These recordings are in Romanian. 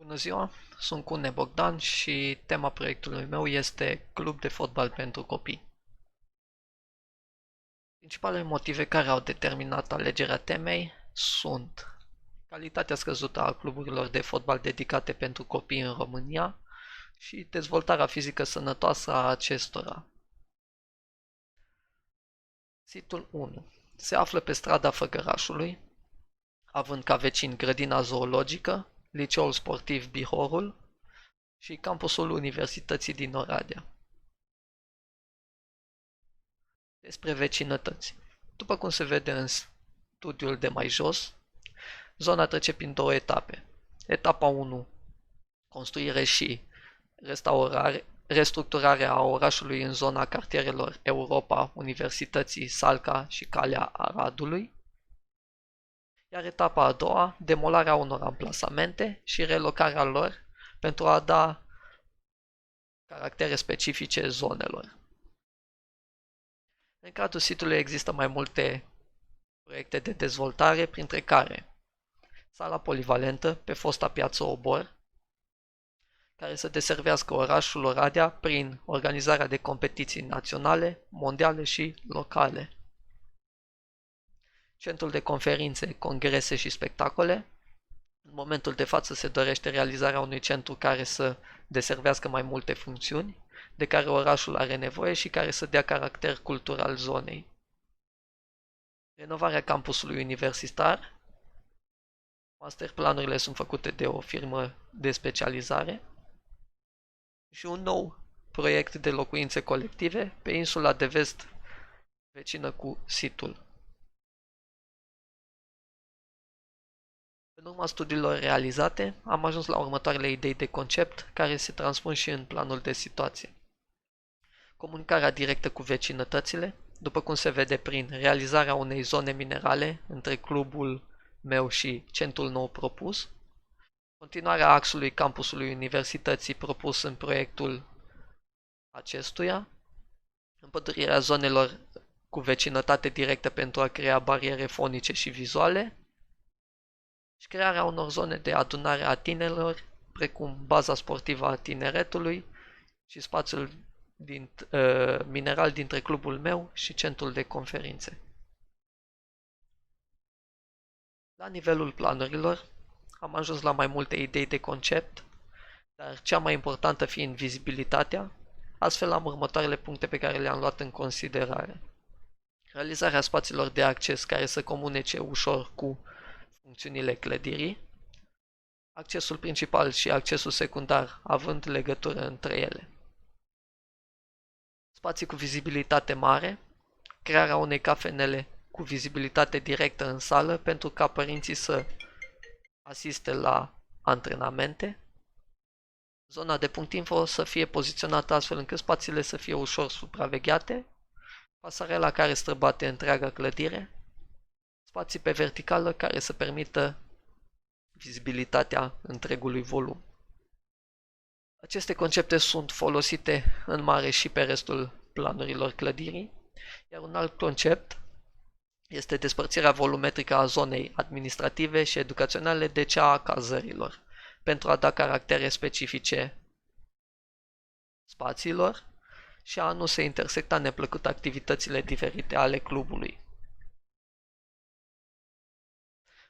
Bună ziua, sunt Cune Bogdan și tema proiectului meu este Club de fotbal pentru copii. Principalele motive care au determinat alegerea temei sunt calitatea scăzută a cluburilor de fotbal dedicate pentru copii în România și dezvoltarea fizică sănătoasă a acestora. Situl 1 se află pe strada Făgărașului, având ca vecini grădina zoologică, liceul sportiv Bihorul și campusul Universității din Oradea. Despre vecinătăți. După cum se vede în studiul de mai jos, zona trece prin două etape. Etapa 1, construire și restructurare a orașului în zona cartierelor Europa, Universității Salca și Calea Aradului. Iar etapa a doua, demolarea unor amplasamente și relocarea lor pentru a da caractere specifice zonelor. În cadrul sitului există mai multe proiecte de dezvoltare, printre care sala polivalentă pe fosta piață Obor, care să deservească orașul Oradea prin organizarea de competiții naționale, mondiale și locale. Centrul de conferințe, congrese și spectacole. În momentul de față se dorește realizarea unui centru care să deservească mai multe funcțiuni, de care orașul are nevoie și care să dea caracter cultural zonei. Renovarea campusului universitar. Masterplanurile sunt făcute de o firmă de specializare. Și un nou proiect de locuințe colective pe insula de vest vecină cu situl. În urma studiilor realizate, am ajuns la următoarele idei de concept care se transpun și în planul de situație. Comunicarea directă cu vecinătățile, după cum se vede prin realizarea unei zone minerale între clubul meu și centrul nou propus, continuarea axului campusului universității propus în proiectul acestuia, împădurirea zonelor cu vecinătate directă pentru a crea bariere fonice și vizuale și crearea unor zone de adunare a tinerilor, precum baza sportivă a tineretului și spațiul mineral dintre clubul meu și centrul de conferințe. La nivelul planurilor, am ajuns la mai multe idei de concept, dar cea mai importantă fiind vizibilitatea, astfel am următoarele puncte pe care le-am luat în considerare. Realizarea spațiilor de acces care să comunice ușor cu funcțiunile clădirii, accesul principal și accesul secundar având legătură între ele. Spații cu vizibilitate mare, crearea unei cafenele cu vizibilitate directă în sală pentru ca părinții să asiste la antrenamente, zona de punct info să fie poziționată astfel încât spațiile să fie ușor supravegheate, pasarela care străbate întreaga clădire, spații pe verticală care să permită vizibilitatea întregului volum. Aceste concepte sunt folosite în mare și pe restul planurilor clădirii, iar un alt concept este despărțirea volumetrică a zonei administrative și educaționale de cea a cazărilor, pentru a da caractere specifice spațiilor și a nu se intersecta neplăcut activitățile diferite ale clubului.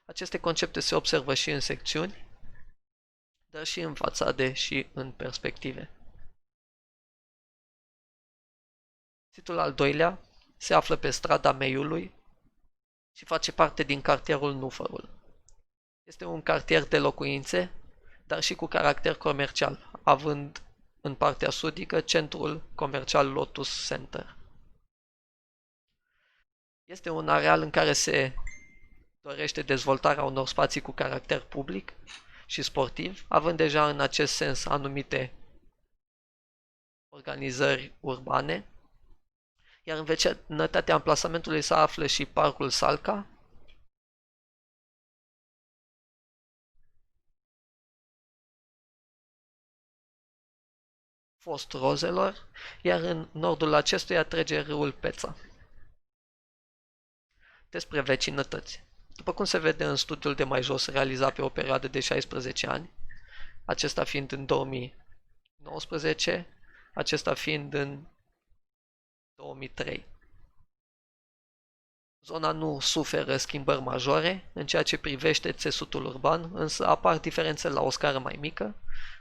Aceste concepte se observă și în secțiuni, dar și în fațade și în perspective. Situl al doilea se află pe strada Meiului și face parte din cartierul Nufărul. Este un cartier de locuințe, dar și cu caracter comercial, având în partea sudică centrul comercial Lotus Center. Este un areal în care se dorește dezvoltarea unor spații cu caracter public și sportiv, având deja în acest sens anumite organizări urbane, iar în vecinătatea amplasamentului se află și Parcul Salca, fost Rozelor, iar în nordul acestuia trece râul Peța. Despre vecinătăți. După cum se vede în studiul de mai jos realizat pe o perioadă de 16 ani, acesta fiind în 2019, acesta fiind în 2003. Zona nu suferă schimbări majore în ceea ce privește țesutul urban, însă apar diferențe la o scară mai mică.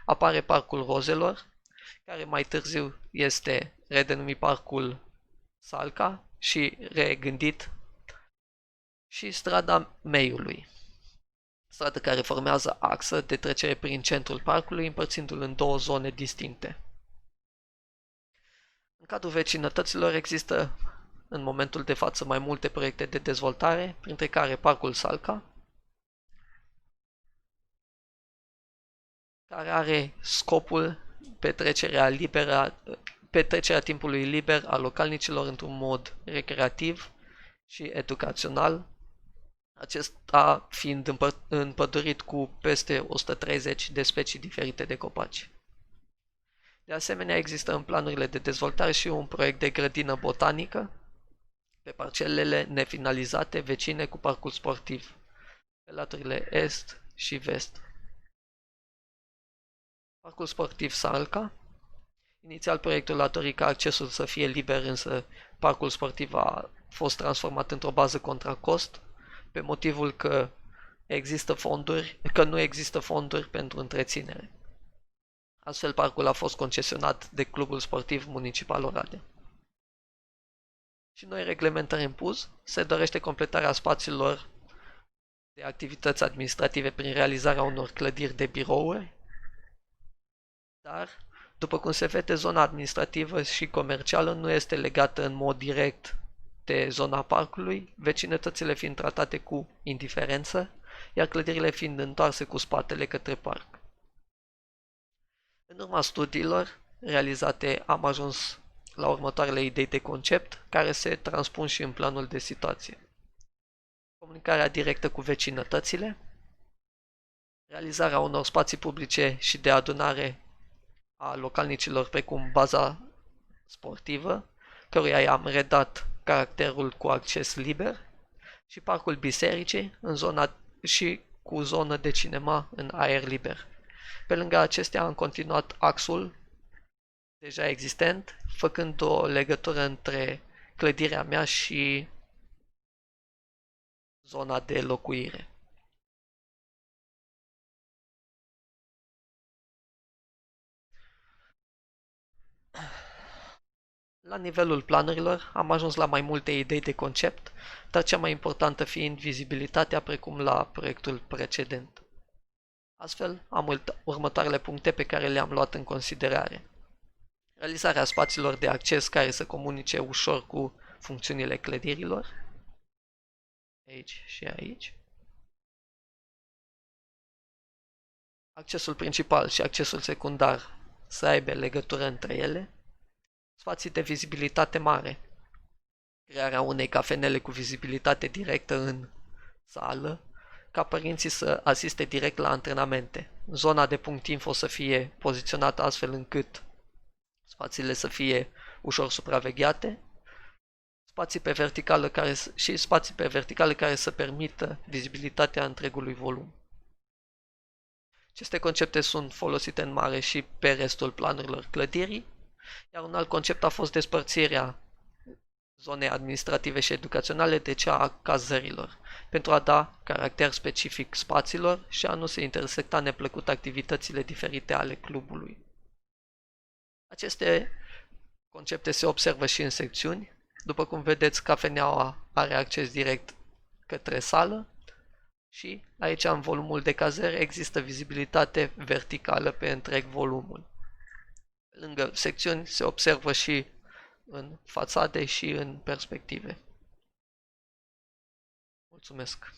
Apare Parcul Rozelor, care mai târziu este redenumit Parcul Salca și regândit, și strada Meiului, stradă care formează axă de trecere prin centrul parcului, împărțindu-l în două zone distincte. În cadrul vecinătăților există în momentul de față mai multe proiecte de dezvoltare, printre care Parcul Salca, care are scopul petrecerea timpului liber a localnicilor într-un mod recreativ și educațional, acesta fiind împădurit cu peste 130 de specii diferite de copaci. De asemenea, există în planurile de dezvoltare și un proiect de grădină botanică pe parcelele nefinalizate vecine cu parcul sportiv, pe laturile est și vest. Parcul sportiv Salca. Inițial proiectul a dorit ca accesul să fie liber, însă parcul sportiv a fost transformat într-o bază contra cost, pe motivul că nu există fonduri pentru întreținere. Astfel, parcul a fost concesionat de Clubul Sportiv Municipal Oradea. Și noi reglementări în plus, se dorește completarea spațiilor de activități administrative prin realizarea unor clădiri de birouri, dar, după cum se vede, zona administrativă și comercială nu este legată în mod direct de zona parcului, vecinătățile fiind tratate cu indiferență, iar clădirile fiind întoarse cu spatele către parc. În urma studiilor realizate, am ajuns la următoarele idei de concept, care se transpun și în planul de situație. Comunicarea directă cu vecinătățile, realizarea unor spații publice și de adunare a localnicilor, precum baza sportivă, căruia i-am redat caracterul cu acces liber, și parcul bisericii și cu zonă de cinema în aer liber. Pe lângă acestea am continuat axul deja existent, făcând o legătură între clădirea mea și zona de locuire. La nivelul planurilor am ajuns la mai multe idei de concept, dar cea mai importantă fiind vizibilitatea, precum la proiectul precedent. Astfel, am următoarele puncte pe care le-am luat în considerare. Realizarea spațiilor de acces care să comunice ușor cu funcțiunile clădirilor, aici și aici. Accesul principal și accesul secundar să aibă legătură între ele. Spații de vizibilitate mare. Crearea unei cafenele cu vizibilitate directă în sală, ca părinții să asiste direct la antrenamente. Zona de punct info să fie poziționată astfel încât spațiile să fie ușor supravegheate, spații pe verticală care să permită vizibilitatea întregului volum. Aceste concepte sunt folosite în mare și pe restul planurilor clădirii, iar un alt concept a fost despărțirea zonei administrative și educaționale de cea a cazărilor, pentru a da caracter specific spațiilor și a nu se intersecta neplăcut activitățile diferite ale clubului. Aceste concepte se observă și în secțiuni. După cum vedeți, cafeneaua are acces direct către sală și aici, în volumul de cazări, există vizibilitate verticală pe întreg volumul. Lângă secțiuni se observă și în fațade și în perspective. Mulțumesc!